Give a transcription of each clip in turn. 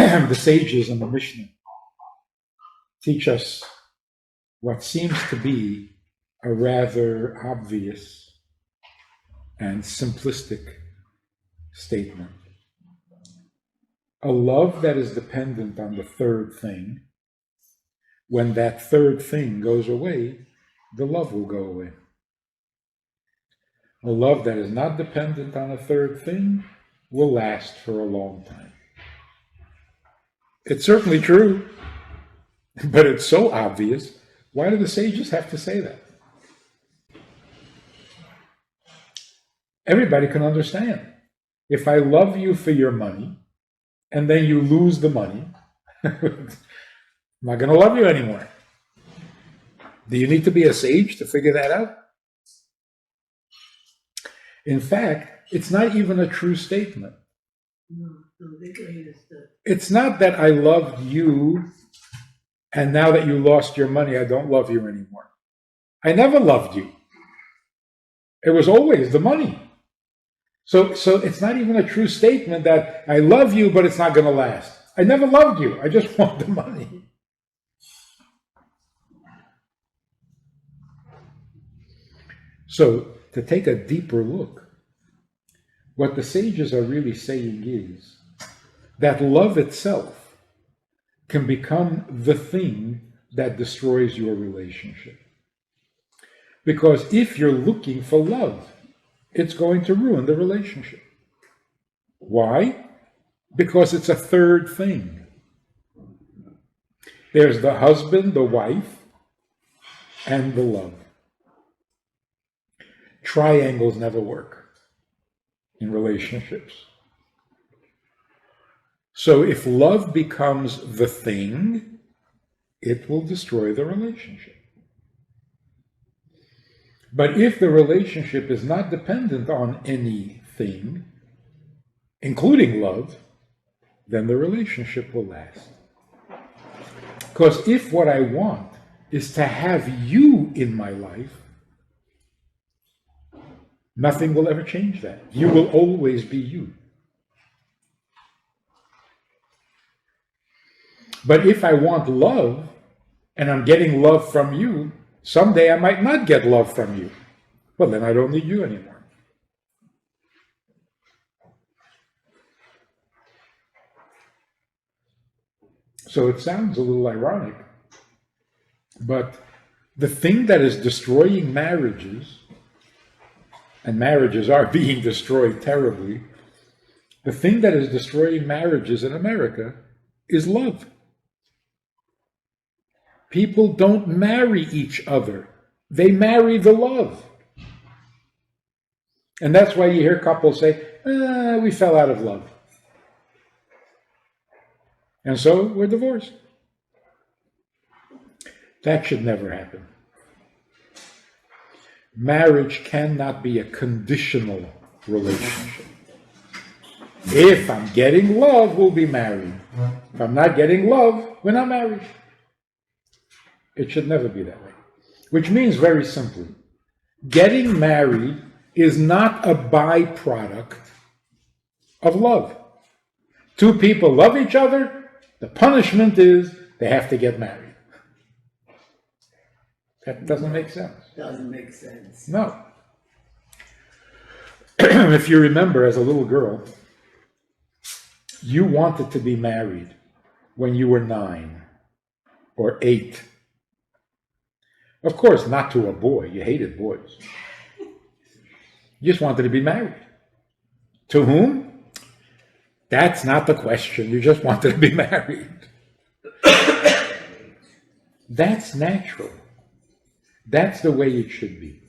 the sages and the Mishnah teach us what seems to be a rather obvious and simplistic statement. A love that is dependent on the third thing, when that third thing goes away, the love will go away. A love that is not dependent on a third thing will last for a long time. It's certainly true, but it's so obvious. Why do the sages have to say that? Everybody can understand. If I love you for your money, and then you lose the money, I'm not going to love you anymore. Do you need to be a sage to figure that out? In fact, it's not even a true statement. It's not that I loved you, and now that you lost your money, I don't love you anymore. I never loved you. It was always the money. So it's not even a true statement that I love you, but it's not going to last. I never loved you. I just want the money. So to take a deeper look, what the sages are really saying is that love itself can become the thing that destroys your relationship. Because if you're looking for love, it's going to ruin the relationship. Why? Because it's a third thing. There's the husband, the wife, and the love. Triangles never work in relationships. So if love becomes the thing, it will destroy the relationship. But if the relationship is not dependent on anything, including love, then the relationship will last. Because if what I want is to have you in my life, nothing will ever change that. You will always be you. But if I want love, and I'm getting love from you, someday I might not get love from you. Well, then I don't need you anymore. So it sounds a little ironic, but the thing that is destroying marriages, and marriages are being destroyed terribly, the thing that is destroying marriages in America is love. People don't marry each other. They marry the love. And that's why you hear couples say, we fell out of love. And so we're divorced. That should never happen. Marriage cannot be a conditional relationship. If I'm getting love, we'll be married. If I'm not getting love, we're not married. It should never be that way. Which means very simply, getting married is not a byproduct of love. Two people love each other, the punishment is they have to get married. That doesn't make sense. Doesn't make sense. No. If you remember, as a little girl, you wanted to be married when you were 9 or 8. Of course, not to a boy. You hated boys. You just wanted to be married. To whom? That's not the question. You just wanted to be married. That's natural. That's the way it should be.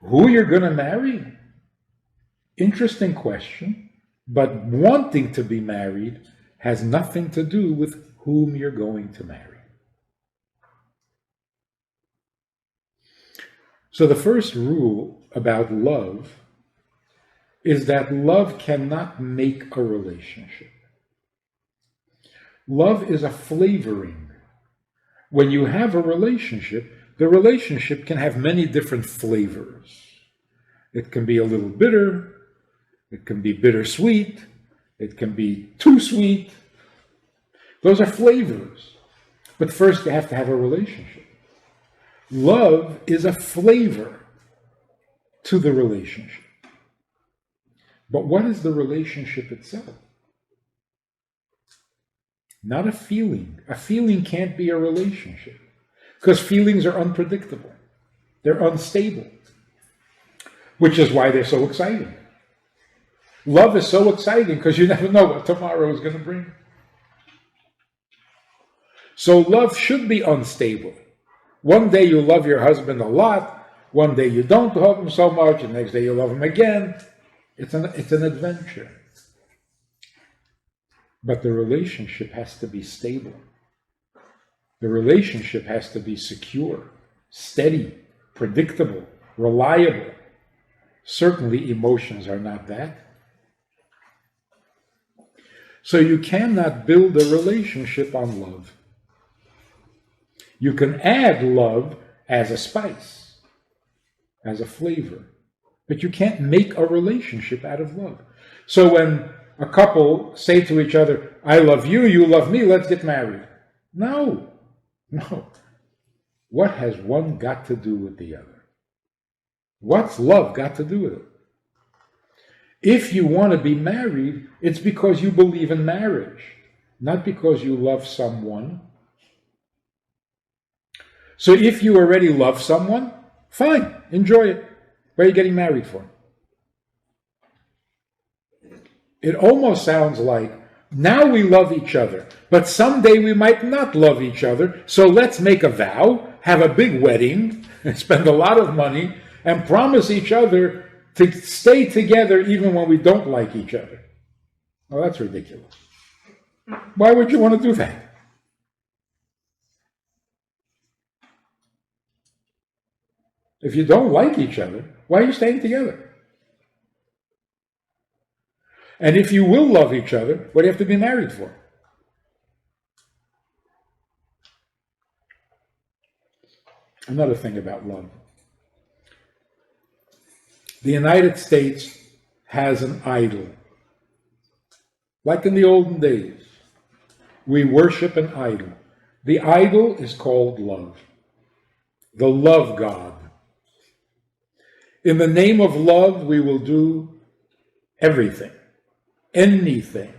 Who you're going to marry? Interesting question. But wanting to be married has nothing to do with whom you're going to marry. So the first rule about love is that love cannot make a relationship. Love is a flavoring. When you have a relationship, the relationship can have many different flavors. It can be a little bitter, it can be bittersweet, It can be too sweet. Those are flavors. But first you have to have a relationship. Love is a flavor to the relationship. But what is the relationship itself? Not a feeling. A feeling can't be a relationship because feelings are unpredictable. They're unstable, which is why they're so exciting. Love is so exciting because you never know what tomorrow is going to bring. So love should be unstable. One day you love your husband a lot, one day you don't love him so much, and the next day you love him again. It's an adventure. But the relationship has to be stable. The relationship has to be secure, steady, predictable, reliable. Certainly emotions are not that. So you cannot build a relationship on love. You can add love as a spice, as a flavor, but you can't make a relationship out of love. So when a couple say to each other, I love you, you love me, let's get married. No. What has one got to do with the other? What's love got to do with it? If you want to be married, it's because you believe in marriage, not because you love someone. So if you already love someone, fine, enjoy it. What are you getting married for? It almost sounds like, now we love each other, but someday we might not love each other, so let's make a vow, have a big wedding, and spend a lot of money, and promise each other to stay together even when we don't like each other. Well, that's ridiculous. Why would you want to do that? If you don't like each other, why are you staying together? And if you will love each other, what do you have to be married for? Another thing about love. The United States has an idol. Like in the olden days, we worship an idol. The idol is called love. The love God. In the name of love, we will do everything, anything.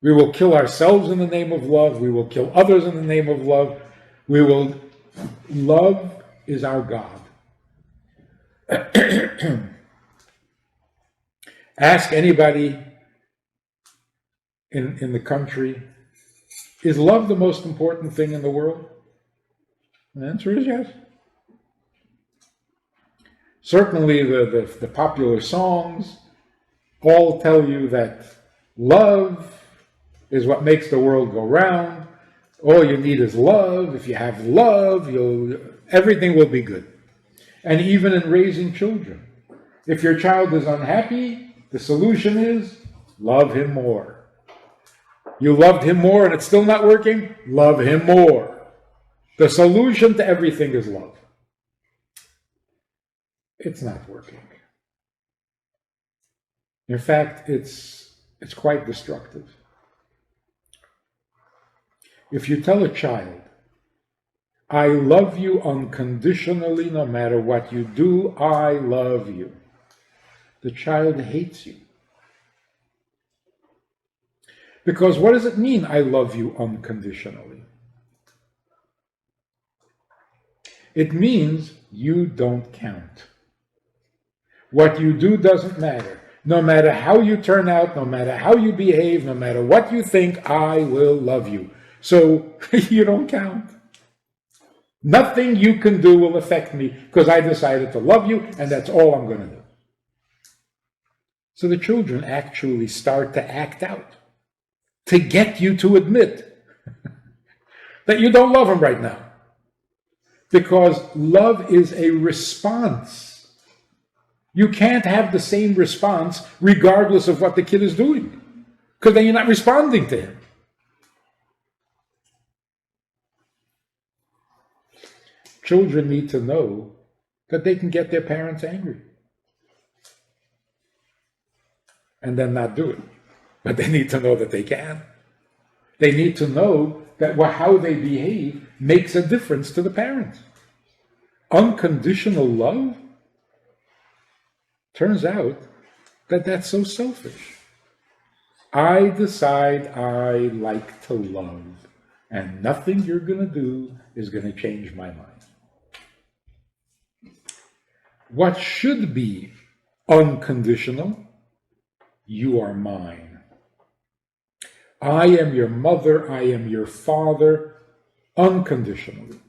We will kill ourselves in the name of love. We will kill others in the name of love. Love is our God. Ask anybody in the country, is love the most important thing in the world? The answer is yes. Certainly the popular songs all tell you that love is what makes the world go round. All you need is love. If you have love, everything will be good. And even in raising children, if your child is unhappy, the solution is love him more. You loved him more and it's still not working? Love him more. The solution to everything is love. It's not working. In fact, it's quite destructive. If you tell a child, I love you unconditionally, no matter what you do, I love you, the child hates you. Because what does it mean, I love you unconditionally? It means you don't count. What you do doesn't matter. No matter how you turn out, no matter how you behave, no matter what you think, I will love you. So you don't count. Nothing you can do will affect me because I decided to love you and that's all I'm going to do. So the children actually start to act out to get you to admit that you don't love them right now. Because love is a response. You can't have the same response regardless of what the kid is doing, because then you're not responding to him. Children need to know that they can get their parents angry. and then not do it. But they need to know that they can. They need to know that how they behave makes a difference to the parents. Unconditional love, turns out that that's so selfish. I decide I like to love, and nothing you're going to do is going to change my mind. What should be unconditional? You are mine. I am your mother, I am your father, unconditionally.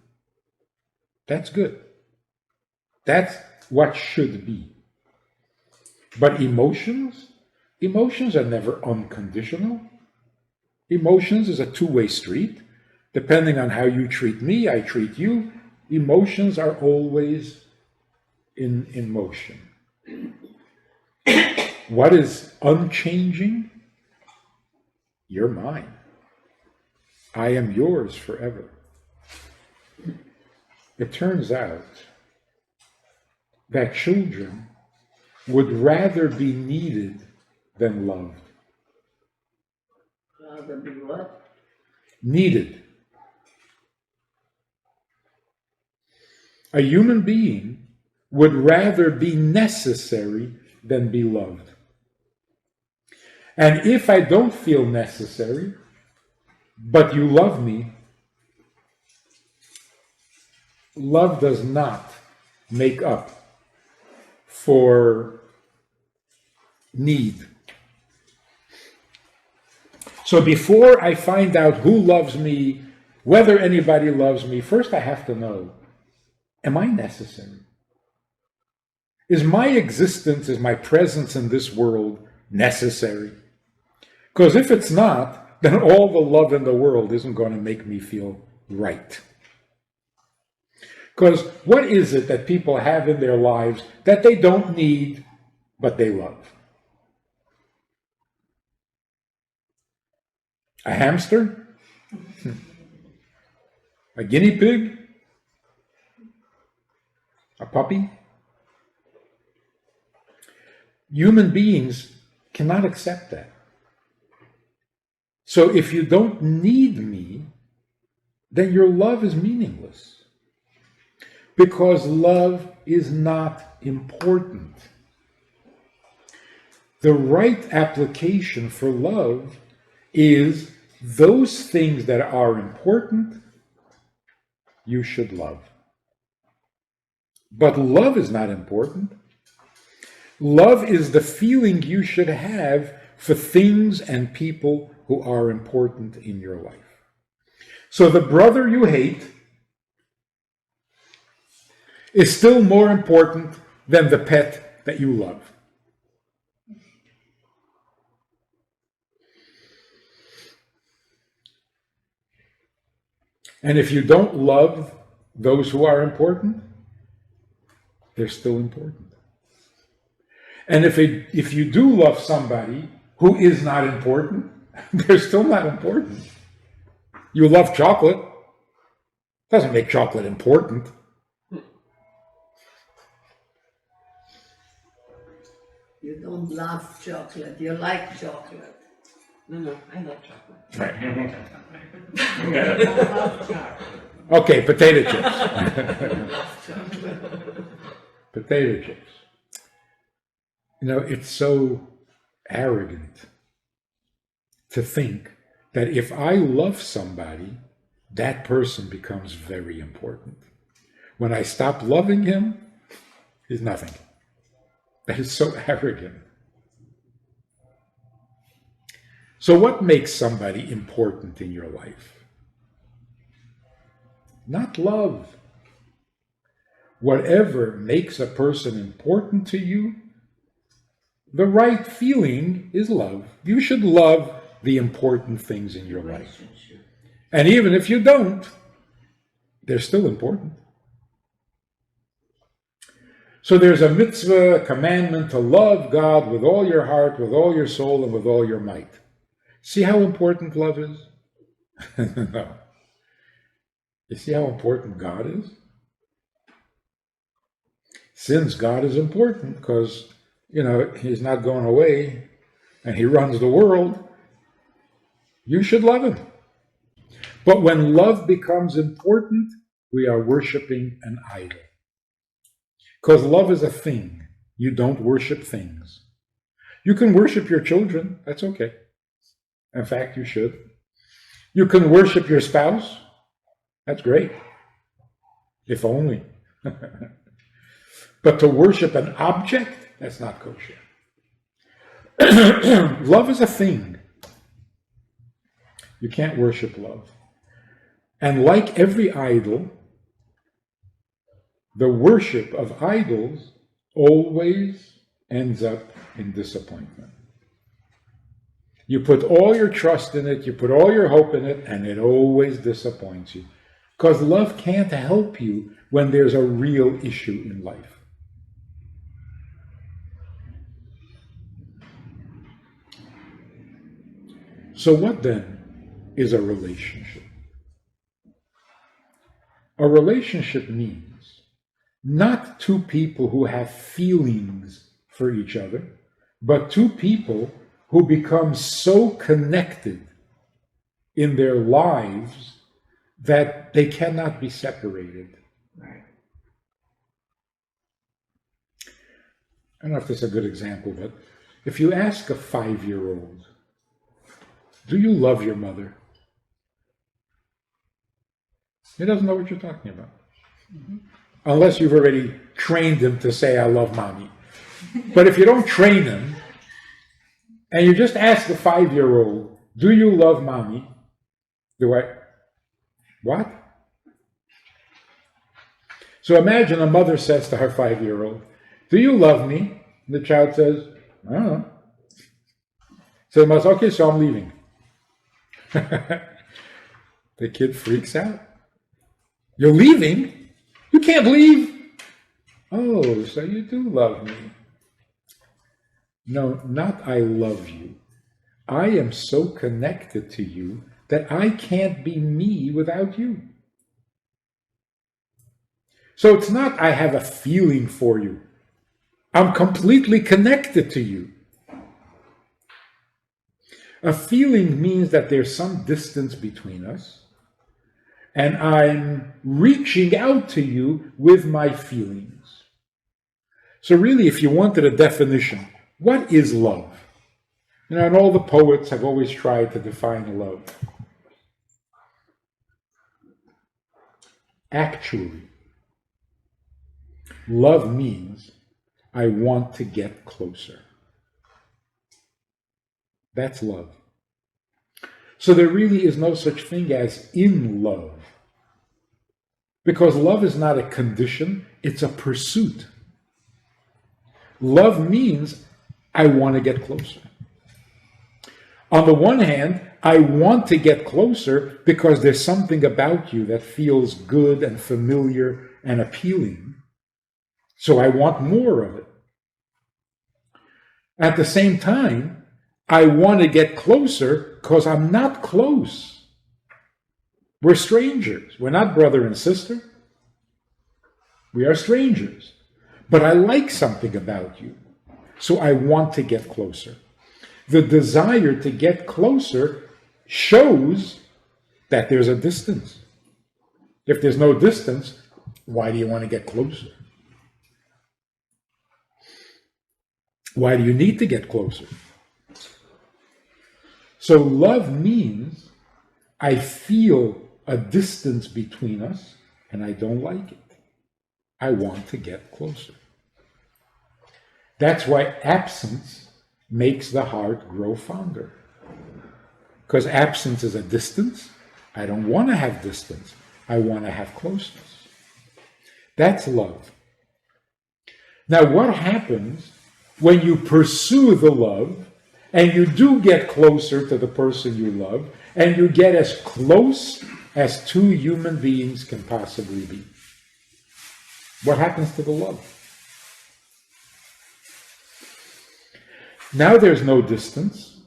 That's good. That's what should be. But emotions are never unconditional. Emotions is a two-way street. Depending on how you treat me, I treat you. Emotions are always in motion. What is unchanging? You're mine. I am yours forever. It turns out that children would rather be needed than loved. Rather be what? Needed. A human being would rather be necessary than be loved. And if I don't feel necessary, but you love me, love does not make up for need. So before I find out who loves me, whether anybody loves me, first I have to know, am I necessary? Is my existence, is my presence in this world necessary? Because if it's not, then all the love in the world isn't going to make me feel right. Because what is it that people have in their lives that they don't need, but they love? A hamster? A guinea pig? A puppy? Human beings cannot accept that. So if you don't need me, then your love is meaningless. Because love is not important. The right application for love is those things that are important, you should love. But love is not important. Love is the feeling you should have for things and people who are important in your life. So the brother you hate is still more important than the pet that you love. And if you don't love those who are important, they're still important. And if you do love somebody who is not important, they're still not important. You love chocolate. Doesn't make chocolate important. You don't love chocolate, you like chocolate. No, I love chocolate. Right. I love chocolate. Okay, potato chips. Potato chips. You know, it's so arrogant to think that if I love somebody, that person becomes very important. When I stop loving him, he's nothing. That is so arrogant. So what makes somebody important in your life? Not love. Whatever makes a person important to you, the right feeling is love. You should love the important things in your life. And even if you don't, they're still important. So there's a mitzvah, a commandment to love God with all your heart, with all your soul, and with all your might. See how important love is? No. You see how important God is? Since God is important, because, he's not going away, and he runs the world, you should love him. But when love becomes important, we are worshiping an idol. Because love is a thing. You don't worship things. You can worship your children. That's okay. In fact, you should. You can worship your spouse. That's great. If only. But to worship an object, that's not kosher. Love is a thing. You can't worship love. And like every idol, the worship of idols always ends up in disappointment. You put all your trust in it, you put all your hope in it, and it always disappoints you. Because love can't help you when there's a real issue in life. So what then is a relationship? A relationship means not two people who have feelings for each other, but two people who become so connected in their lives that they cannot be separated. Right. I don't know if this is a good example, but if you ask a 5-year-old, do you love your mother? He doesn't know what you're talking about. Mm-hmm. Unless you've already trained him to say, I love mommy. But if you don't train him, and you just ask the 5-year-old, do you love mommy? What? So imagine a mother says to her 5-year-old, do you love me? And the child says, I don't know. So the mother says, okay, so I'm leaving. The kid freaks out. You're leaving? You can't leave. Oh, so you do love me. No, not I love you. I am so connected to you that I can't be me without you. So it's not I have a feeling for you. I'm completely connected to you. A feeling means that there's some distance between us, and I'm reaching out to you with my feelings. So really, if you wanted a definition, what is love? And all the poets have always tried to define love. Actually, love means I want to get closer. That's love. So there really is no such thing as in love. Because love is not a condition, it's a pursuit. Love means I want to get closer. On the one hand, I want to get closer because there's something about you that feels good and familiar and appealing. So I want more of it. At the same time, I want to get closer because I'm not close. We're strangers. We're not brother and sister. We are strangers. But I like something about you. So I want to get closer. The desire to get closer shows that there's a distance. If there's no distance, why do you want to get closer? Why do you need to get closer? So love means I feel a distance between us and I don't like it. I want to get closer. That's why absence makes the heart grow fonder. Because absence is a distance. I don't want to have distance. I want to have closeness. That's love. Now, what happens when you pursue the love and you do get closer to the person you love and you get as close as two human beings can possibly be? What happens to the love? Now there's no distance,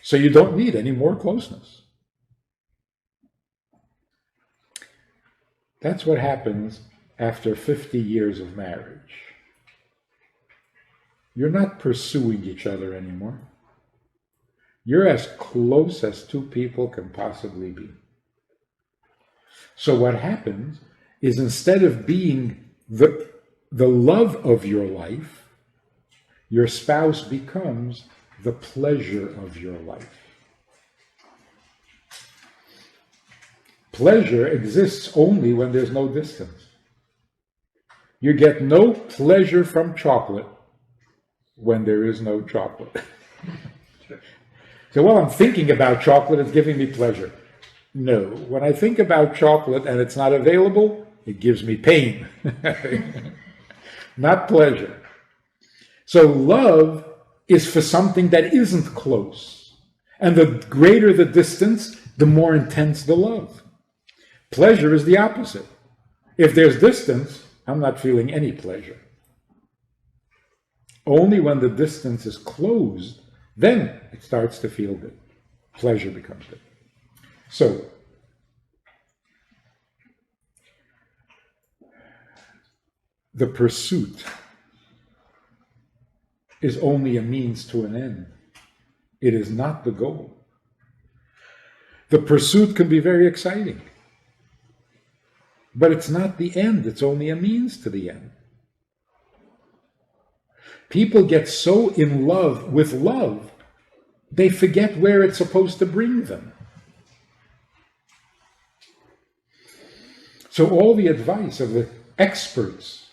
so you don't need any more closeness. That's what happens after 50 years of marriage. You're not pursuing each other anymore. You're as close as two people can possibly be. So what happens is, instead of being the love of your life, your spouse becomes the pleasure of your life. Pleasure exists only when there's no distance. You get no pleasure from chocolate when there is no chocolate. So while I'm thinking about chocolate, it's giving me pleasure. No, when I think about chocolate and it's not available, it gives me pain, not pleasure. So love is for something that isn't close. And the greater the distance, the more intense the love. Pleasure is the opposite. If there's distance, I'm not feeling any pleasure. Only when the distance is closed, then it starts to feel good. Pleasure becomes good. So, the pursuit is only a means to an end. It is not the goal. The pursuit can be very exciting, but it's not the end. It's only a means to the end. People get so in love with love, they forget where it's supposed to bring them. So all the advice of the experts,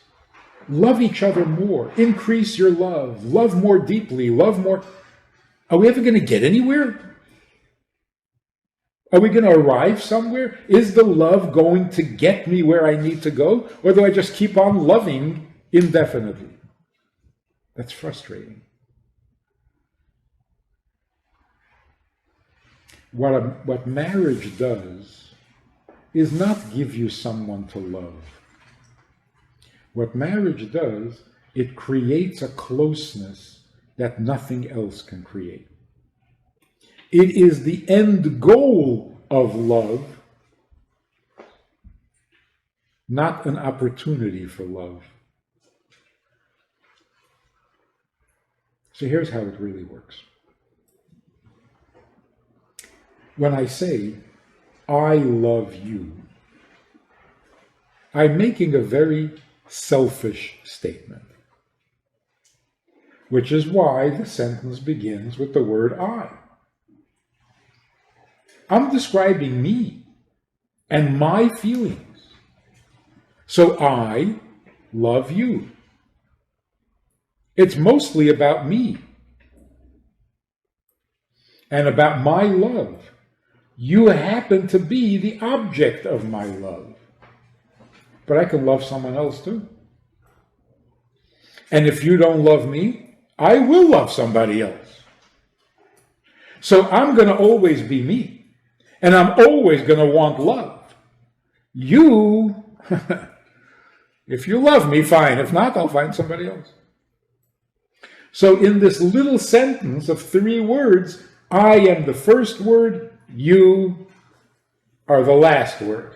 love each other more, increase your love more deeply, love more. Are we ever going to get anywhere? Are we going to arrive somewhere? Is the love going to get me where I need to go? Or do I just keep on loving indefinitely? That's frustrating. What marriage does is not give you someone to love. What marriage does, it creates a closeness that nothing else can create. It is the end goal of love, not an opportunity for love. So here's how it really works. When I say, I love you, I'm making a very selfish statement, which is why the sentence begins with the word I. I'm describing me and my feelings. So I love you. It's mostly about me and about my love. You happen to be the object of my love. But I can love someone else too. And if you don't love me, I will love somebody else. So I'm going to always be me. And I'm always going to want love. You, if you love me, fine. If not, I'll find somebody else. So in this little sentence of 3 words, I am the first word, you are the last word.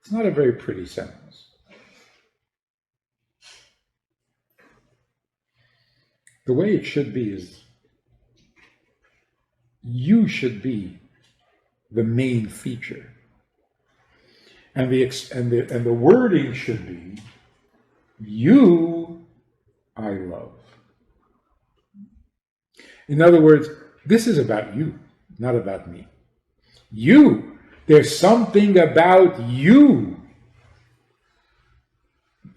It's not a very pretty sentence. The way it should be is, you should be the main feature. And the wording should be, you I love. In other words, this is about you, not about me. You. There's something about you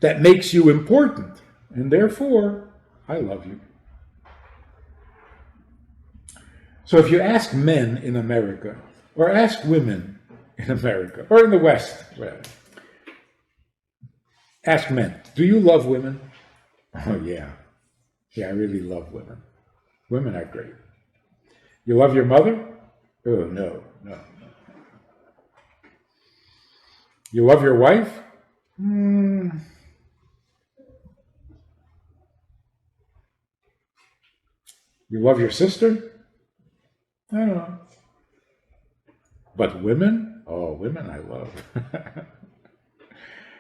that makes you important, and therefore, I love you. So if you ask men in America, or ask women in America, or in the West, whatever, ask men, do you love women? Oh, yeah. Yeah, I really love women. Women are great. You love your mother? Oh, no. You love your wife? You love your sister? I don't know. But women? Oh, women I love.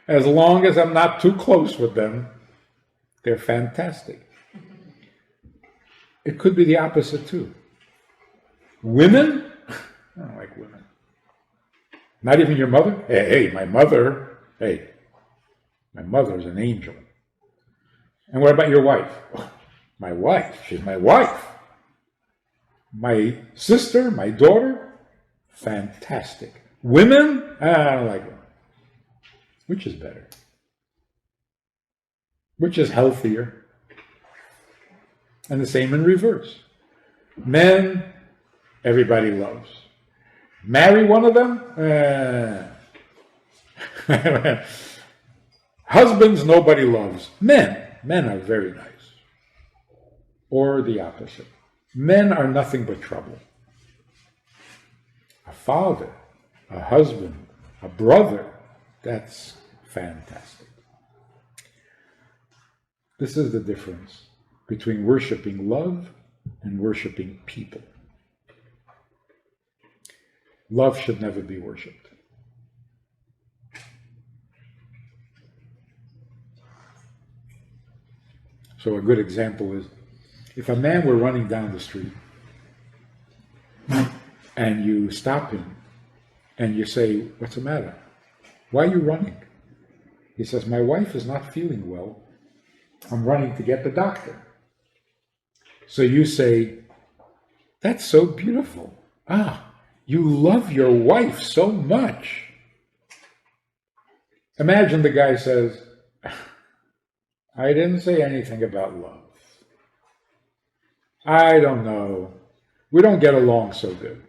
As long as I'm not too close with them, they're fantastic. It could be the opposite too. Women? I don't like women. Not even your mother? Hey, my mother. Hey, my mother's an angel. And what about your wife? My wife. She's my wife. My sister, my daughter, fantastic. Women? I don't like them. Which is better? Which is healthier? And the same in reverse. Men, everybody loves. Marry one of them? Husbands, nobody loves. Men are very nice. Or the opposite. Men are nothing but trouble. A father, a husband, a brother, that's fantastic. This is the difference between worshiping love and worshiping people. Love should never be worshipped. So a good example is, if a man were running down the street and you stop him and you say, "What's the matter? Why are you running?" He says, "My wife is not feeling well. I'm running to get the doctor." So you say, "That's so beautiful. You love your wife so much." Imagine the guy says, "I didn't say anything about love. I don't know. We don't get along so good."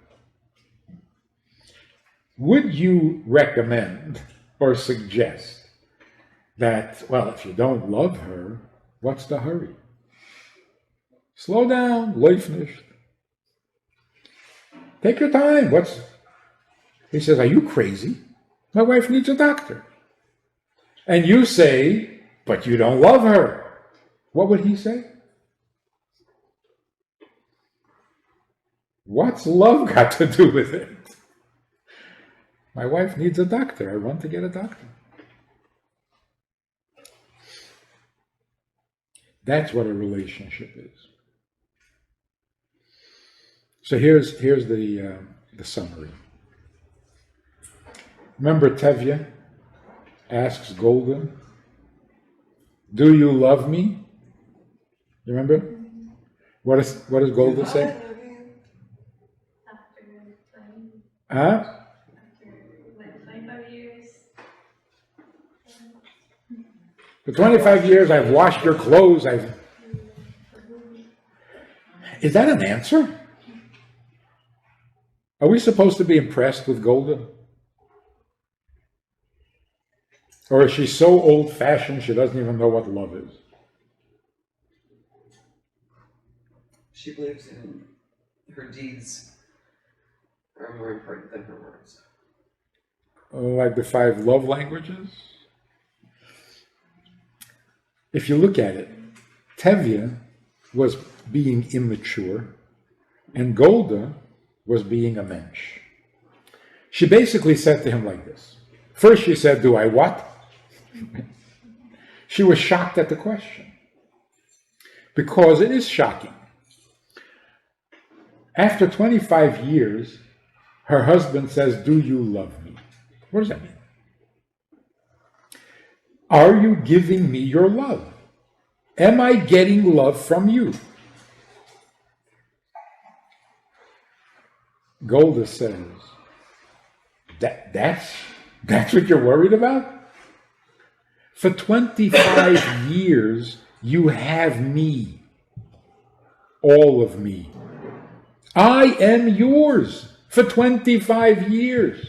Would you recommend or suggest that, well, if you don't love her, what's the hurry? Slow down, läuft nicht. Take your time. He says, "Are you crazy? My wife needs a doctor." And you say, "But you don't love her." What would he say? What's love got to do with it? My wife needs a doctor. I run to get a doctor. That's what a relationship is. So here's the summary. Remember, Tevye asks Golden, "Do you love me?" You remember? What does Golden say? After 20, Huh? after like 25 years. For 25 years, I've washed your clothes. Is that an answer? Are we supposed to be impressed with Golden? Or is she so old-fashioned she doesn't even know what love is? She believes in her deeds are more important than her words. Like the 5 love languages? If you look at it, Tevye was being immature, and Golda was being a mensch. She basically said to him like this. First she said, "Do I what?" She was shocked at the question. Because it is shocking. After 25 years, her husband says, "Do you love me?" What does that mean? Are you giving me your love? Am I getting love from you? Golda says, that's what you're worried about? For 25 years, you have me. All of me. I am yours for 25 years.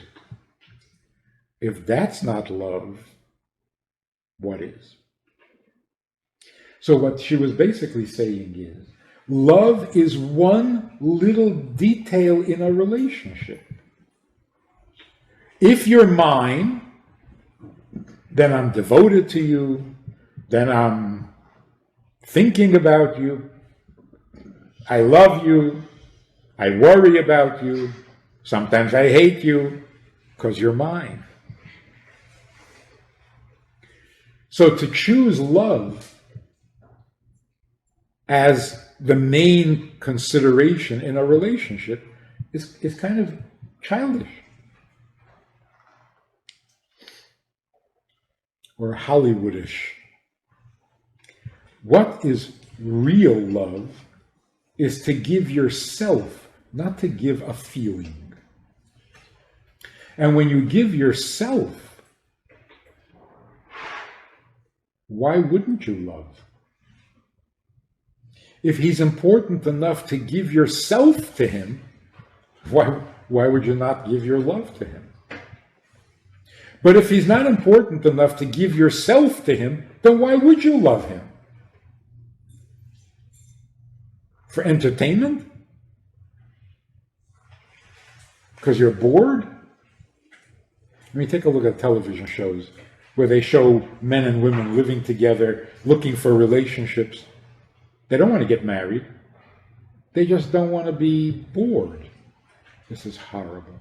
If that's not love, what is? So what she was basically saying is, love is one little detail in a relationship. If you're mine, then I'm devoted to you, then I'm thinking about you, I love you, I worry about you, sometimes I hate you, because you're mine. So to choose love as the main consideration in a relationship is kind of childish or Hollywoodish. What is real love is to give yourself, not to give a feeling. And when you give yourself, why wouldn't you love? If he's important enough to give yourself to him, why would you not give your love to him? But if he's not important enough to give yourself to him, then why would you love him? For entertainment? Because you're bored? I mean, take a look at television shows where they show men and women living together, looking for relationships. They don't want to get married. They just don't want to be bored. This is horrible.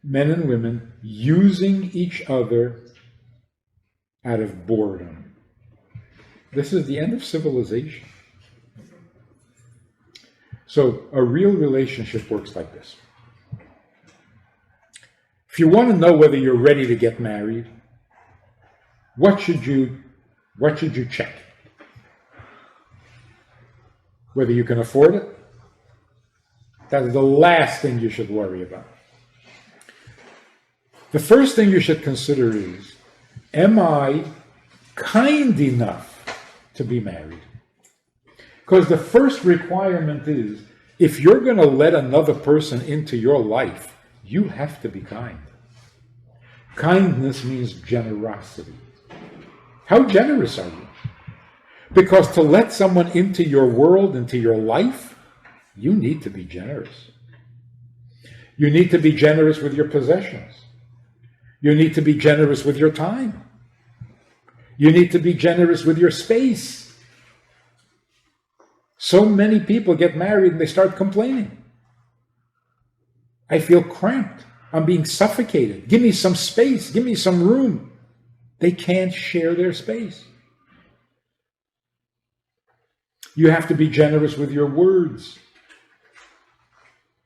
Men and women using each other out of boredom. This is the end of civilization. So a real relationship works like this. If you want to know whether you're ready to get married, what should you check? Whether you can afford it? That's the last thing you should worry about. The first thing you should consider is, am I kind enough to be married? Because the first requirement is, if you're going to let another person into your life, you have to be kind. Kindness means generosity. How generous are you? Because to let someone into your world, into your life, you need to be generous. You need to be generous with your possessions. You need to be generous with your time. You need to be generous with your space. So many people get married and they start complaining. I feel cramped. I'm being suffocated. Give me some space. Give me some room. They can't share their space. You have to be generous with your words.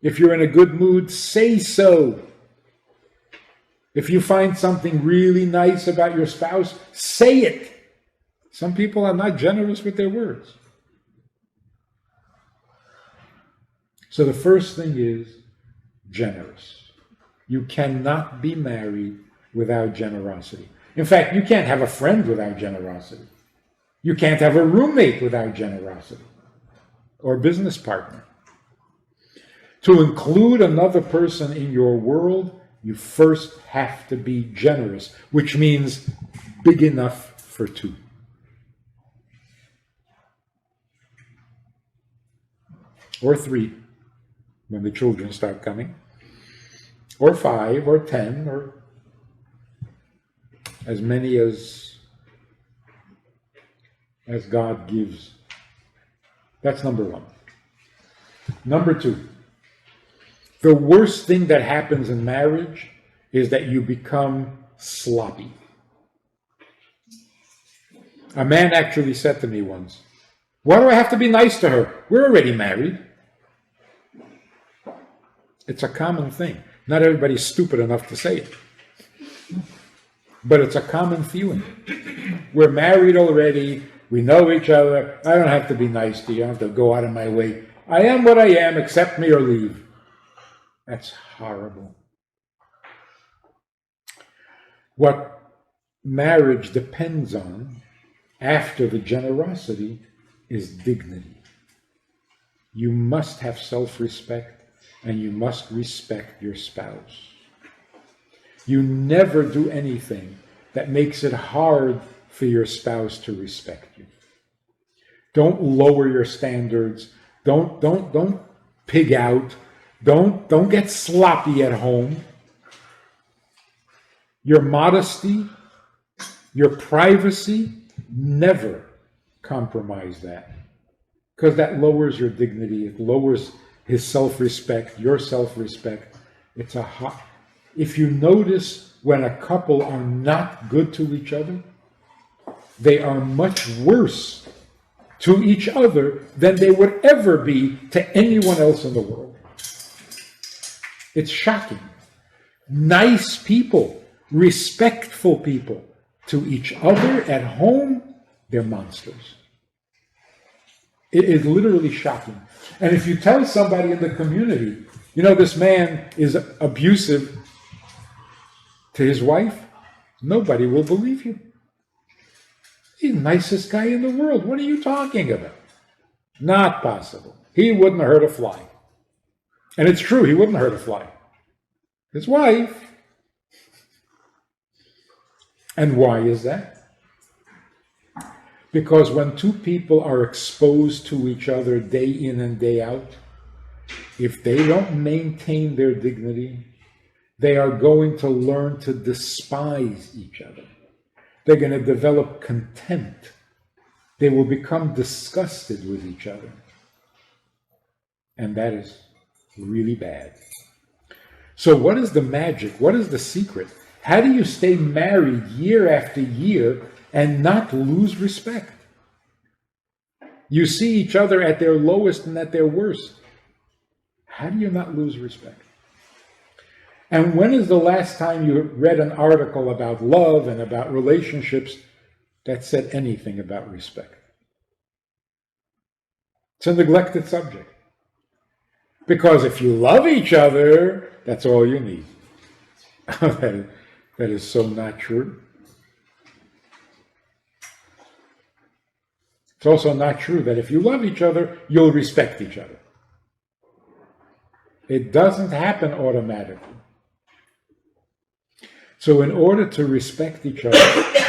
If you're in a good mood, say so. If you find something really nice about your spouse, say it. Some people are not generous with their words. So the first thing is generous. You cannot be married without generosity. In fact, you can't have a friend without generosity. You can't have a roommate without generosity, or a business partner. To include another person in your world, you first have to be generous, which means big enough for two. Or three, when the children start coming. Or 5, or 10, or as many as God gives. That's number one. Number two, the worst thing that happens in marriage is that you become sloppy. A man actually said to me once, "Why do I have to be nice to her? We're already married." It's a common thing. Not everybody's stupid enough to say it. But it's a common feeling. We're married already. We know each other. I don't have to be nice to you. I don't have to go out of my way. I am what I am. Accept me or leave. That's horrible. What marriage depends on after the generosity is dignity. You must have self-respect and you must respect your spouse. You never do anything that makes it hard for your spouse to respect you. Don't lower your standards. Don't pig out. Don't get sloppy at home. Your modesty, your privacy, never compromise that. Because that lowers your dignity. It lowers his self-respect, your self-respect. If you notice when a couple are not good to each other, they are much worse to each other than they would ever be to anyone else in the world. It's shocking. Nice people, respectful people to each other at home, they're monsters. It is literally shocking. And if you tell somebody in the community, you know, this man is abusive to his wife, nobody will believe you. He's the nicest guy in the world. What are you talking about? Not possible. He wouldn't hurt a fly. And it's true, he wouldn't hurt a fly. His wife. And why is that? Because when two people are exposed to each other day in and day out, if they don't maintain their dignity, they are going to learn to despise each other. They're going to develop contempt. They will become disgusted with each other. And that is really bad. So what is the magic? What is the secret? How do you stay married year after year and not lose respect? You see each other at their lowest and at their worst. How do you not lose respect? And when is the last time you read an article about love and about relationships that said anything about respect? It's a neglected subject. Because if you love each other, that's all you need. That is so not true. It's also not true that if you love each other, you'll respect each other. It doesn't happen automatically. So in order to respect each other,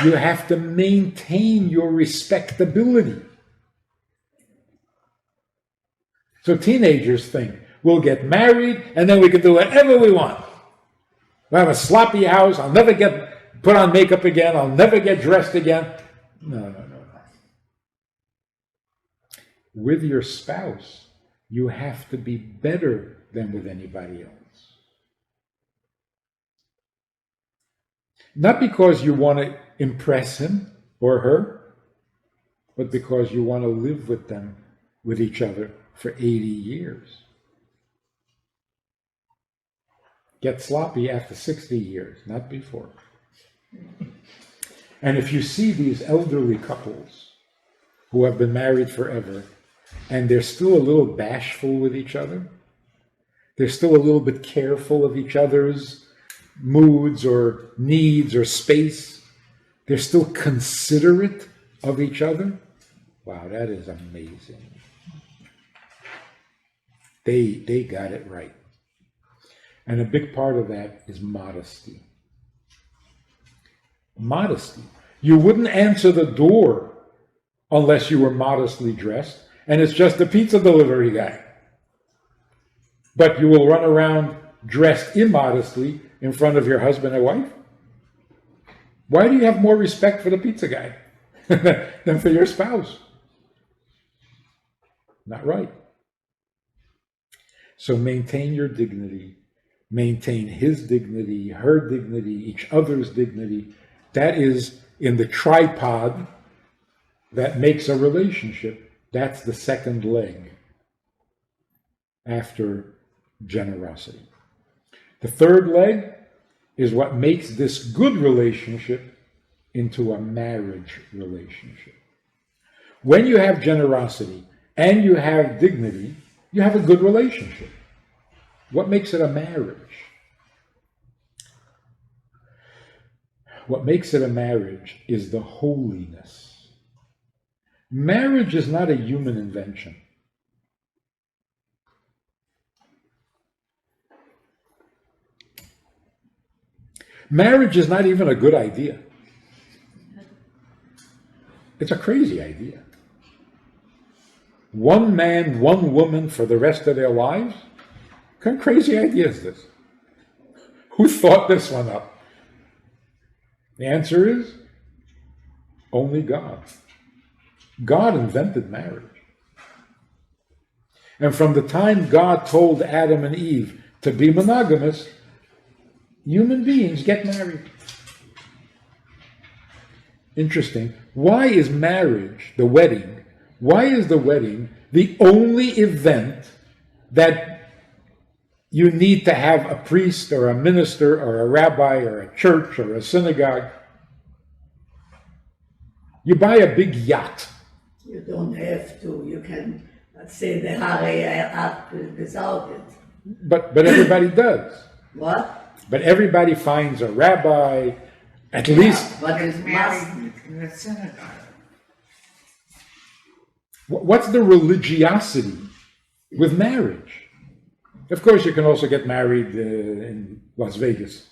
you have to maintain your respectability. So teenagers think, we'll get married and then we can do whatever we want. We'll have a sloppy house, I'll never put on makeup again, I'll never get dressed again. No. With your spouse, you have to be better than with anybody else. Not because you want to impress him or her, but because you want to live with them, with each other, for 80 years. Get sloppy after 60 years, not before. And if you see these elderly couples who have been married forever, and they're still a little bashful with each other, they're still a little bit careful of each other's moods or needs or space, they're still considerate of each other, wow, that is amazing. They got it right. And a big part of that is modesty. Modesty. You wouldn't answer the door unless you were modestly dressed, and it's just the pizza delivery guy. But you will run around dressed immodestly in front of your husband and wife? Why do you have more respect for the pizza guy than for your spouse? Not right. So maintain your dignity, maintain his dignity, her dignity, each other's dignity. That is in the tripod that makes a relationship. That's the second leg after generosity. The third leg is what makes this good relationship into a marriage relationship. When you have generosity and you have dignity, you have a good relationship. What makes it a marriage? What makes it a marriage is the holiness. Marriage is not a human invention. Marriage is not even a good idea. It's a crazy idea. One man, one woman for the rest of their lives? What kind of crazy idea is this? Who thought this one up? The answer is only God. God invented marriage. And from the time God told Adam and Eve to be monogamous, human beings get married. Interesting. Why is marriage, the wedding, Why is the wedding the only event that you need to have a priest or a minister or a rabbi or a church or a synagogue? You buy a big yacht. You don't have to. You can say the Hare up without it. But everybody does. What? But everybody finds a rabbi, at least. But it must. Married in the synagogue. What's the religiosity with marriage? Of course, you can also get married in Las Vegas.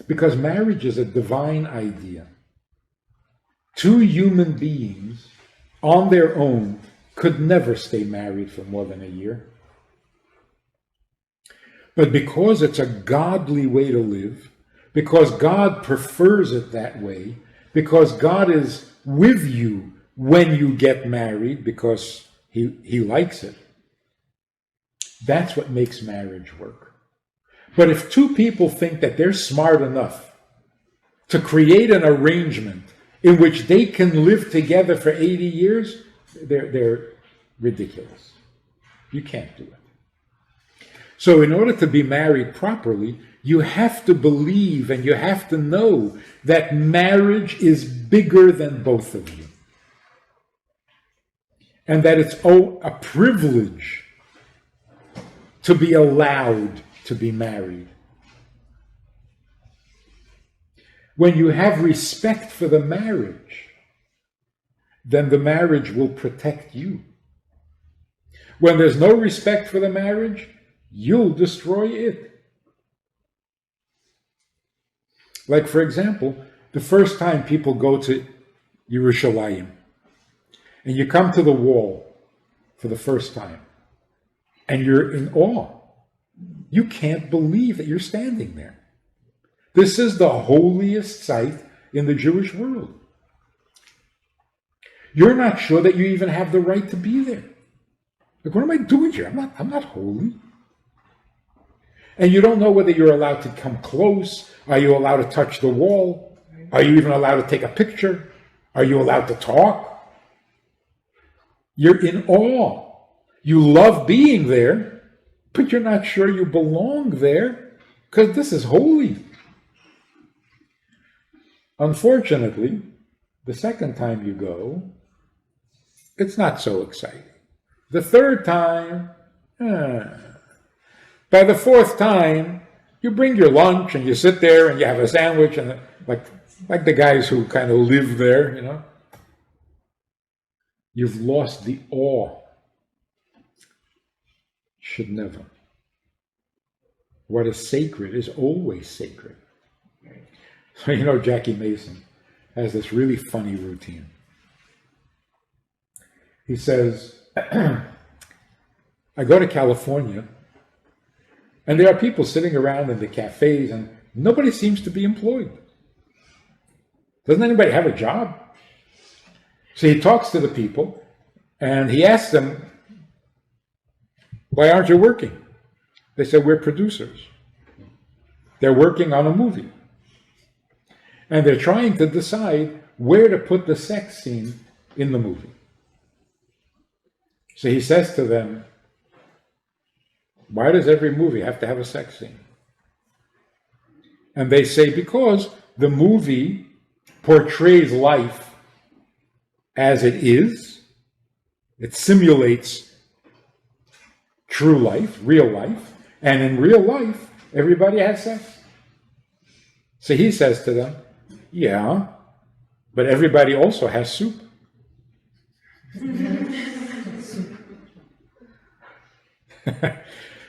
Because marriage is a divine idea. Two human beings on their own could never stay married for more than a year. But because it's a godly way to live, because God prefers it that way, because God is with you when you get married, because he likes it, that's what makes marriage work. But if two people think that they're smart enough to create an arrangement in which they can live together for 80 years, they're ridiculous. You can't do it. So in order to be married properly, you have to believe and you have to know that marriage is bigger than both of you. And that it's a privilege to be allowed to be married. When you have respect for the marriage, then the marriage will protect you. When there's no respect for the marriage, you'll destroy it. Like, for example, the first time people go to Yerushalayim, and you come to the wall for the first time, and you're in awe. You can't believe that you're standing there. This is the holiest site in the Jewish world. You're not sure that you even have the right to be there. Like, what am I doing here? I'm not holy. And you don't know whether you're allowed to come close. Are you allowed to touch the wall? Are you even allowed to take a picture? Are you allowed to talk? You're in awe. You love being there, but you're not sure you belong there because this is holy. Unfortunately, the second time you go, it's not so exciting. The third time, by the fourth time, you bring your lunch and you sit there and you have a sandwich and like the guys who kind of live there, you know. You've lost the awe. Should never. What is sacred is always sacred. So, you know, Jackie Mason has this really funny routine. He says, I go to California, and there are people sitting around in the cafes, and nobody seems to be employed. Doesn't anybody have a job? So he talks to the people, and he asks them, why aren't you working? They said, we're producers. They're working on a movie. And they're trying to decide where to put the sex scene in the movie. So he says to them, why does every movie have to have a sex scene? And they say, because the movie portrays life as it is. It simulates true life, real life. And in real life, everybody has sex. So he says to them, yeah, but everybody also has soup.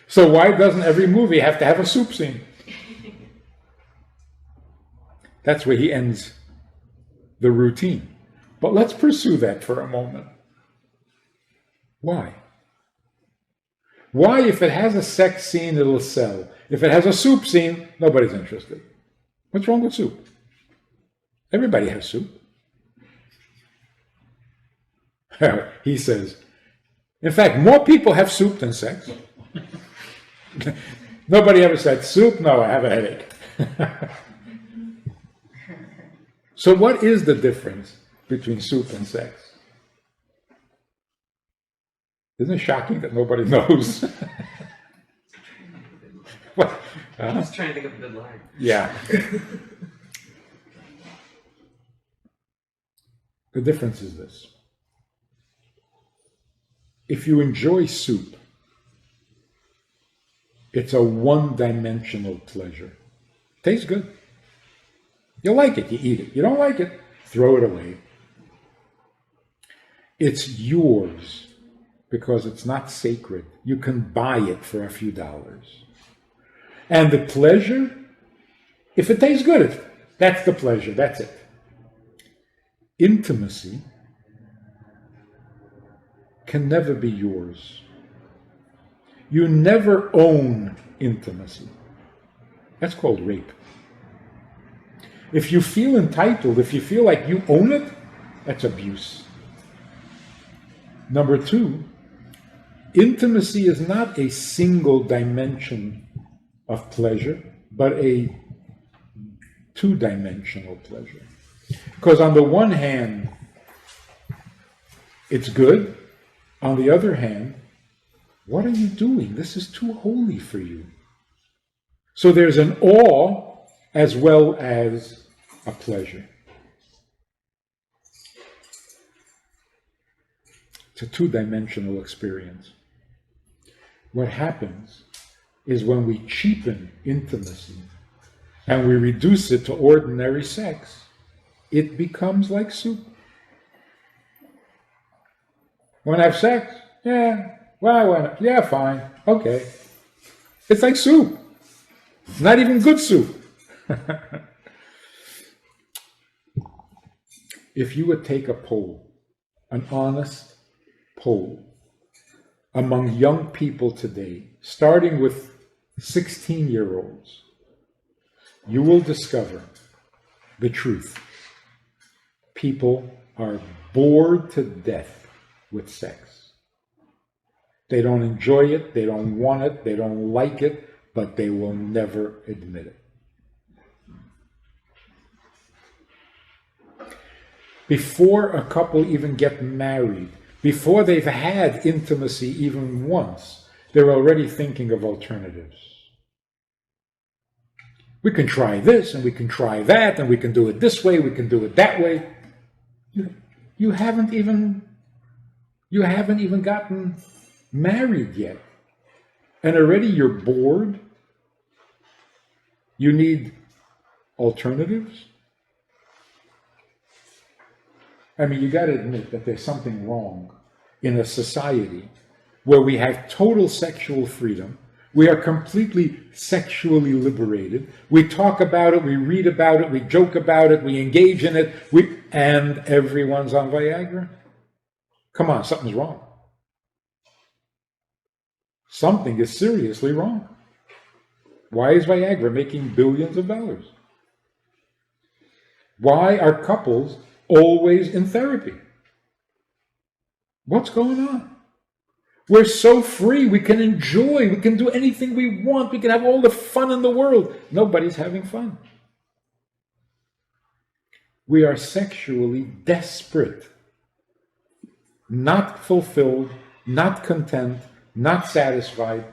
So why doesn't every movie have to have a soup scene? That's where he ends the routine. But let's pursue that for a moment. Why? Why, if it has a sex scene, it'll sell? If it has a soup scene, nobody's interested. What's wrong with soup? Everybody has soup. He says, in fact, more people have soup than sex. Nobody ever said, soup? No, I have a headache. So what is the difference between soup and sex? Isn't it shocking that nobody knows? What? I was trying to think of a good line. Yeah. The difference is this. If you enjoy soup, it's a one-dimensional pleasure. Tastes good. You like it, you eat it. You don't like it, throw it away. It's yours because it's not sacred. You can buy it for a few dollars. And the pleasure, if it tastes good, that's the pleasure, that's it. Intimacy can never be yours. You never own intimacy. That's called rape. If you feel entitled, if you feel like you own it, that's abuse. Number two, intimacy is not a single dimension of pleasure, but a two-dimensional pleasure. Because on the one hand, it's good. On the other hand, what are you doing? This is too holy for you. So there's an awe as well as a pleasure. It's a two-dimensional experience. What happens is when we cheapen intimacy and we reduce it to ordinary sex, it becomes like soup. Want to have sex? Yeah. Well, why not? Yeah, fine. Okay. It's like soup. Not even good soup. If you would take a poll, an honest poll, among young people today, starting with 16-year-olds, you will discover the truth. People are bored to death with sex. They don't enjoy it, they don't want it, they don't like it, but they will never admit it. Before a couple even get married, before they've had intimacy even once, they're already thinking of alternatives. We can try this, and we can try that, and we can do it this way, we can do it that way. You haven't even gotten married yet. And already you're bored. You need alternatives. I mean, you got to admit that there's something wrong in a society where we have total sexual freedom. We are completely sexually liberated. We talk about it, we read about it, we joke about it, we engage in it, and everyone's on Viagra. Come on, something's wrong. Something is seriously wrong. Why is Viagra making billions of dollars? Why are couples always in therapy? What's going on? We're so free, we can enjoy, we can do anything we want, we can have all the fun in the world. Nobody's having fun. We are sexually desperate, not fulfilled, not content, not satisfied.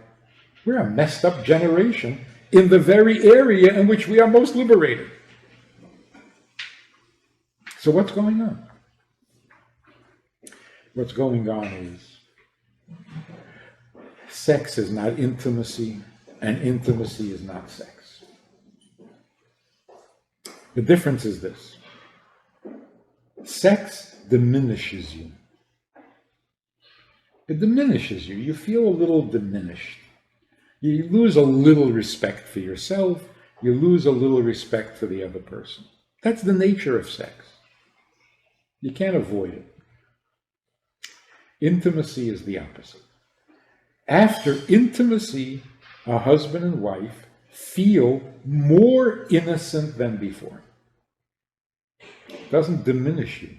We're a messed up generation in the very area in which we are most liberated. So what's going on? What's going on is sex is not intimacy, and intimacy is not sex. The difference is this. Sex diminishes you. It diminishes you. You feel a little diminished. You lose a little respect for yourself. You lose a little respect for the other person. That's the nature of sex. You can't avoid it. Intimacy is the opposite. After intimacy, a husband and wife feel more innocent than before. It doesn't diminish you.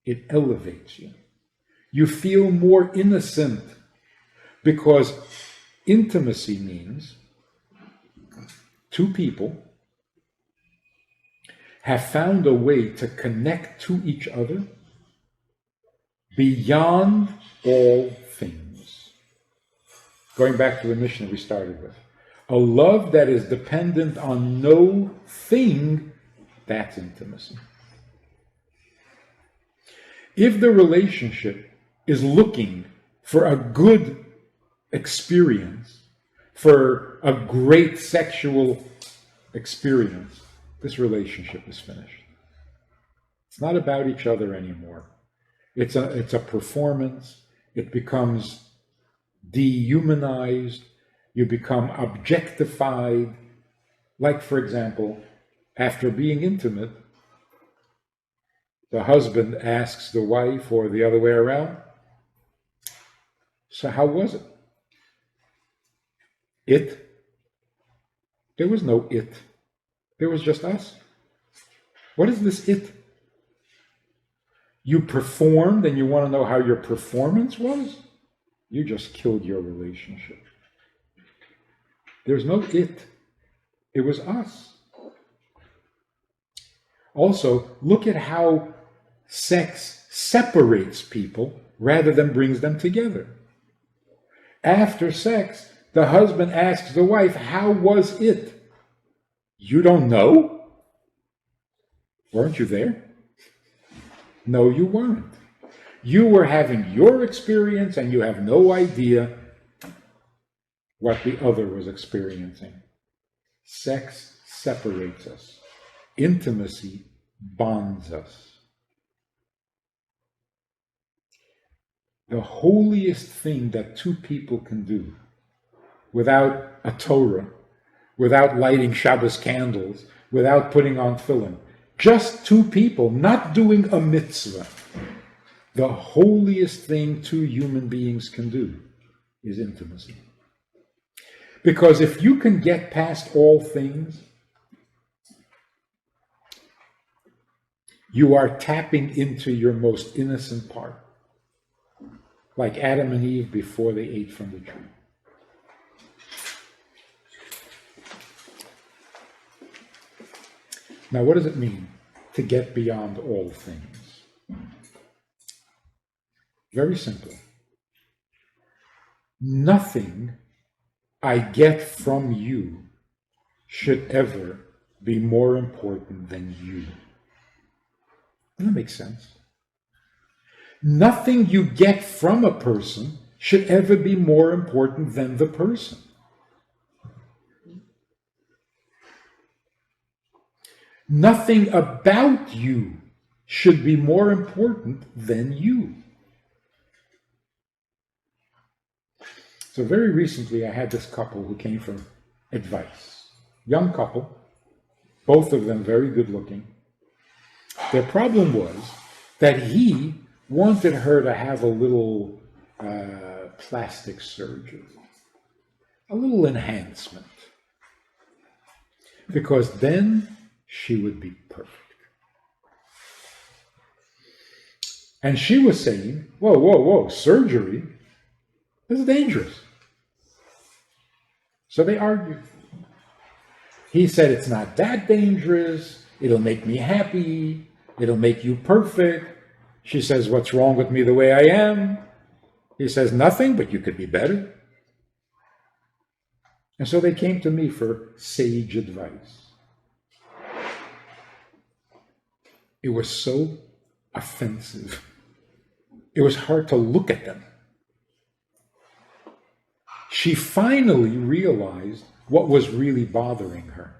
It elevates you. You feel more innocent because intimacy means two people have found a way to connect to each other beyond all things. Going back to the mission we started with. A love that is dependent on no thing, that's intimacy. If the relationship is looking for a good experience, for a great sexual experience, this relationship is finished. It's not about each other anymore. It's a performance. It becomes dehumanized. You become objectified. Like, for example, after being intimate, the husband asks the wife, or the other way around, so how was it? It? There was no it. There was just us. What is this it? You performed and you want to know how your performance was? You just killed your relationship. There's no it. It was us. Also, look at how sex separates people rather than brings them together. After sex, the husband asks the wife, how was it? You don't know? Weren't you there? No, you weren't. You were having your experience and you have no idea what the other was experiencing. Sex separates us. Intimacy bonds us. The holiest thing that two people can do without a Torah, without lighting Shabbos candles, without putting on tefillin, just two people not doing a mitzvah, the holiest thing two human beings can do is intimacy. Because if you can get past all things, you are tapping into your most innocent part. Like Adam and Eve before they ate from the tree. Now, what does it mean to get beyond all things? Very simple. Nothing I get from you should ever be more important than you. Doesn't that make sense? Nothing you get from a person should ever be more important than the person. Nothing about you should be more important than you. So very recently I had this couple who came for advice. Young couple, both of them very good looking. Their problem was that he wanted her to have a little plastic surgery, a little enhancement, because then she would be perfect. And she was saying, whoa, surgery? This is dangerous. So they argued. He said, it's not that dangerous. It'll make me happy. It'll make you perfect. She says, what's wrong with me the way I am? He says, nothing, but you could be better. And so they came to me for sage advice. It was so offensive. It was hard to look at them. She finally realized what was really bothering her.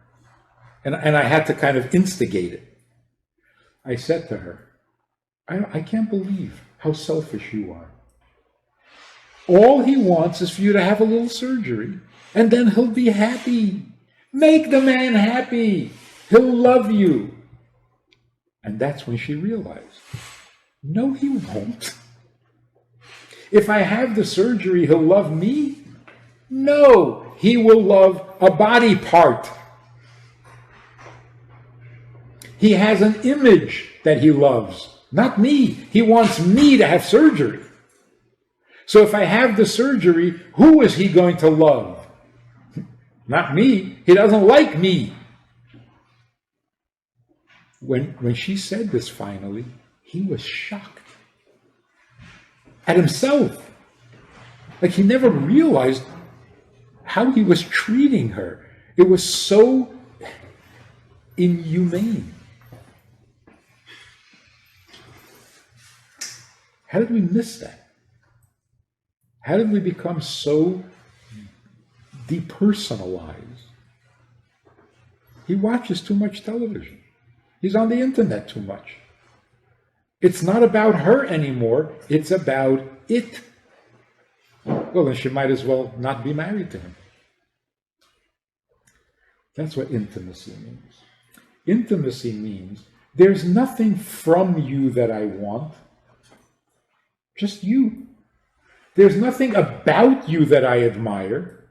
And I had to kind of instigate it. I said to her, I can't believe how selfish you are. All he wants is for you to have a little surgery, and then he'll be happy. Make the man happy. He'll love you. And that's when she realized, no, he won't. If I have the surgery, he'll love me? No, he will love a body part. He has an image that he loves, not me. He wants me to have surgery. So if I have the surgery, who is he going to love? Not me. He doesn't like me. When she said this finally, he was shocked at himself. Like he never realized how he was treating her. It was so inhumane. How did we miss that? How did we become so depersonalized? He watches too much television. He's on the internet too much. It's not about her anymore. It's about it. Well, then she might as well not be married to him. That's what intimacy means. Intimacy means there's nothing from you that I want, just you. There's nothing about you that I admire,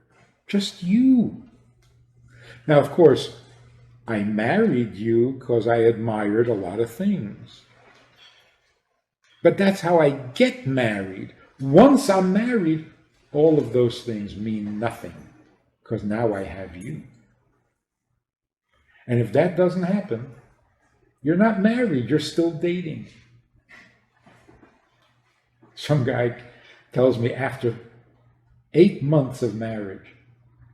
just you. Now, of course, I married you because I admired a lot of things. But that's how I get married. Once I'm married, all of those things mean nothing because now I have you. And if that doesn't happen, you're not married, you're still dating. Some guy tells me after 8 months of marriage,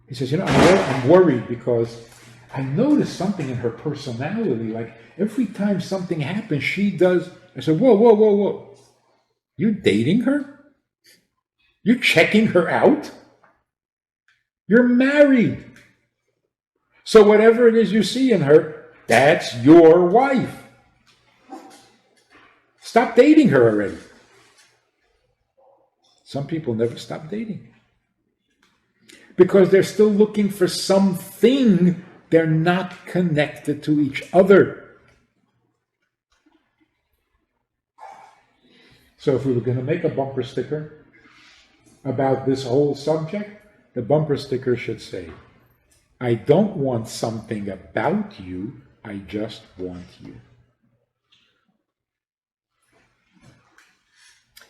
he says, I'm worried because I noticed something in her personality. Like every time something happens, she does. I said, whoa. You dating her? You checking her out? You're married. So whatever it is you see in her, that's your wife. Stop dating her already. Some people never stop dating because they're still looking for something. They're not connected to each other. So if we were going to make a bumper sticker about this whole subject, the bumper sticker should say, I don't want something about you, I just want you.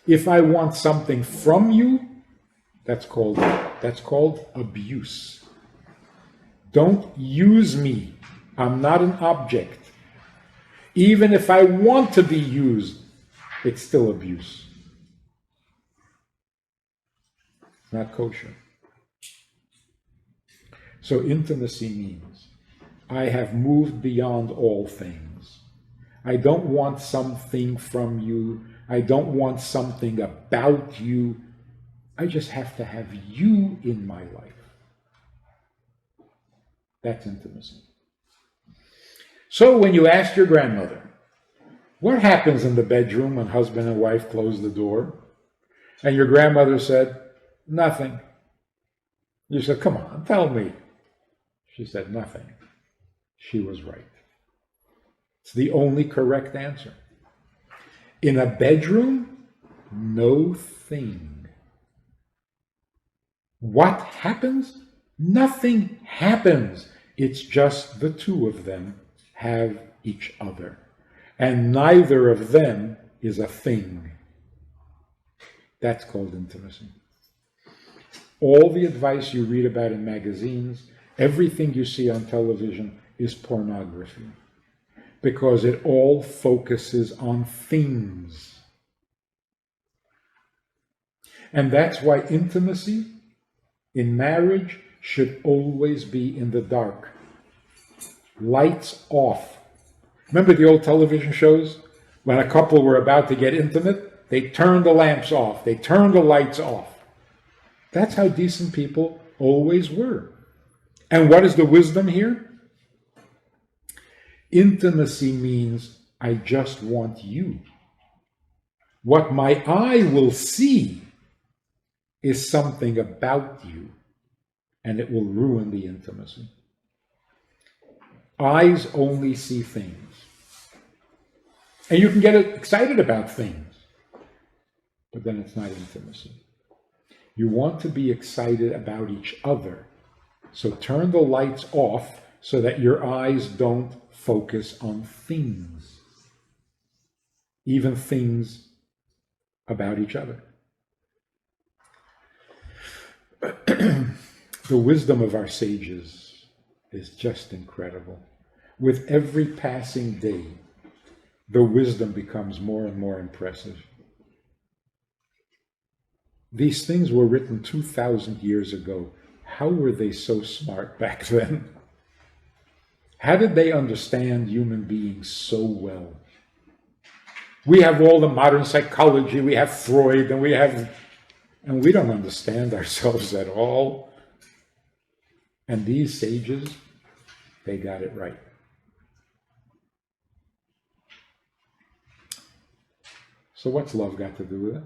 If I want something from you, that's called abuse. Don't use me. I'm not an object. Even if I want to be used, it's still abuse. It's not kosher. So intimacy means I have moved beyond all things. I don't want something from you. I don't want something about you. I just have to have you in my life. That's intimacy. So when you ask your grandmother, what happens in the bedroom when husband and wife close the door? And your grandmother said, nothing. You said, come on, tell me. She said, nothing. She was right. It's the only correct answer. In a bedroom, no thing. What happens? Nothing happens. It's just the two of them have each other. And neither of them is a thing. That's called intimacy. All the advice you read about in magazines, everything you see on television is pornography. Because it all focuses on things. And that's why intimacy in marriage should always be in the dark. Lights off. Remember the old television shows? When a couple were about to get intimate, they turned the lamps off. They turned the lights off. That's how decent people always were. And what is the wisdom here? Intimacy means I just want you. What my eye will see is something about you, and it will ruin the intimacy. Eyes only see things. And you can get excited about things, but then it's not intimacy. You want to be excited about each other. So turn the lights off so that your eyes don't focus on things, even things about each other. The wisdom of our sages is just incredible. With every passing day, the wisdom becomes more and more impressive. These things were written 2,000 years ago. How were they so smart back then? How did they understand human beings so well? We have all the modern psychology, we have Freud, and we don't understand ourselves at all. And these sages, they got it right. So what's love got to do with it?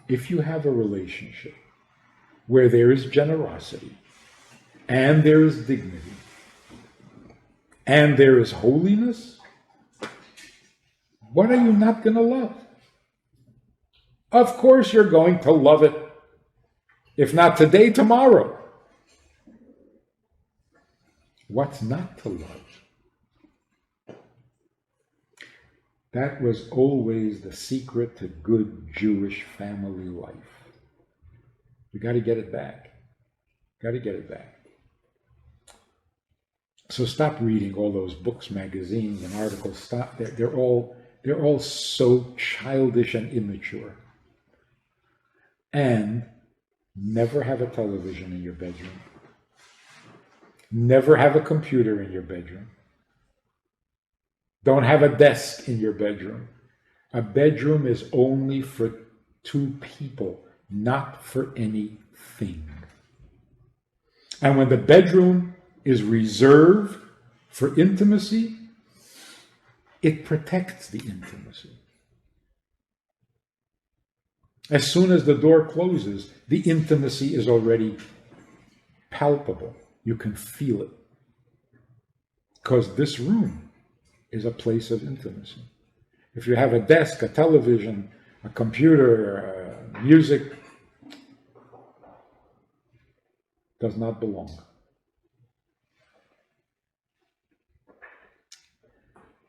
If you have a relationship where there is generosity, and there is dignity, and there is holiness, what are you not going to love? Of course you're going to love it. If not today, tomorrow. What's not to love? That was always the secret to good Jewish family life. You got to get it back. Got to get it back. So stop reading all those books, magazines, and articles. Stop. They're all so childish and immature. And never have a television in your bedroom. Never have a computer in your bedroom. Don't have a desk in your bedroom. A bedroom is only for two people, not for anything. And when the bedroom is reserved for intimacy, it protects the intimacy. As soon as the door closes, the intimacy is already palpable. You can feel it. Because this room is a place of intimacy. If you have a desk, a television, a computer, music, does not belong.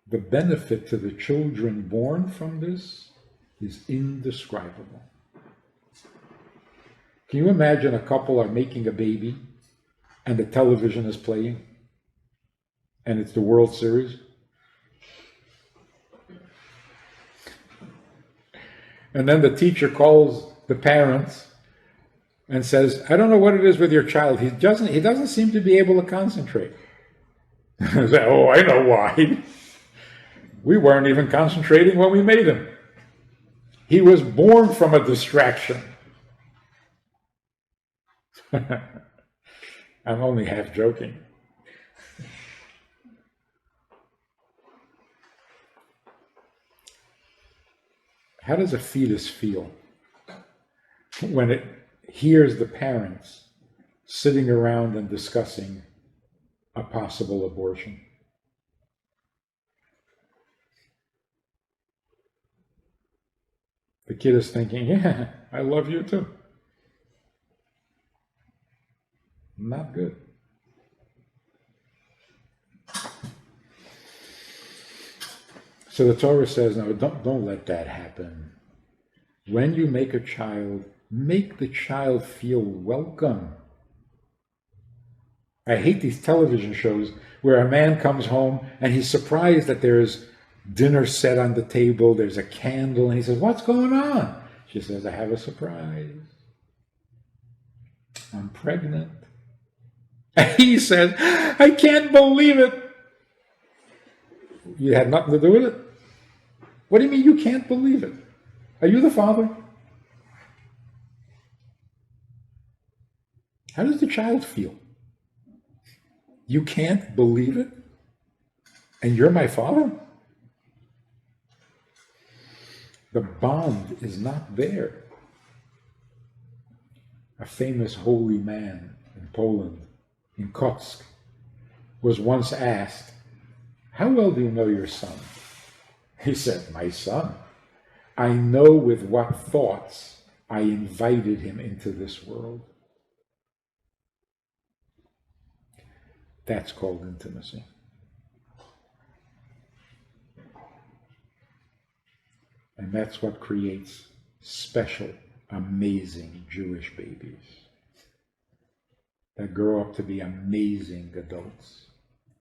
The benefit to the children born from this is indescribable. Can you imagine a couple are making a baby and the television is playing and it's the World Series? And then the teacher calls the parents and says, I don't know what it is with your child. He doesn't seem to be able to concentrate. Oh, I know why. We weren't even concentrating when we made him. He was born from a distraction. I'm only half joking. How does a fetus feel when it hears the parents sitting around and discussing a possible abortion? The kid is thinking, yeah, I love you too. Not good. So the Torah says, no, don't let that happen. When you make a child, make the child feel welcome. I hate these television shows where a man comes home and he's surprised that there's dinner set on the table, there's a candle, and he says, what's going on? She says, I have a surprise. I'm pregnant. And he says, I can't believe it. You had nothing to do with it? What do you mean you can't believe it? Are you the father? How does the child feel? You can't believe it? And you're my father? The bond is not there. A famous holy man in Poland, in Kotsk, was once asked, how well do you know your son? He said, my son, I know with what thoughts I invited him into this world. That's called intimacy. And that's what creates special, amazing Jewish babies that grow up to be amazing adults.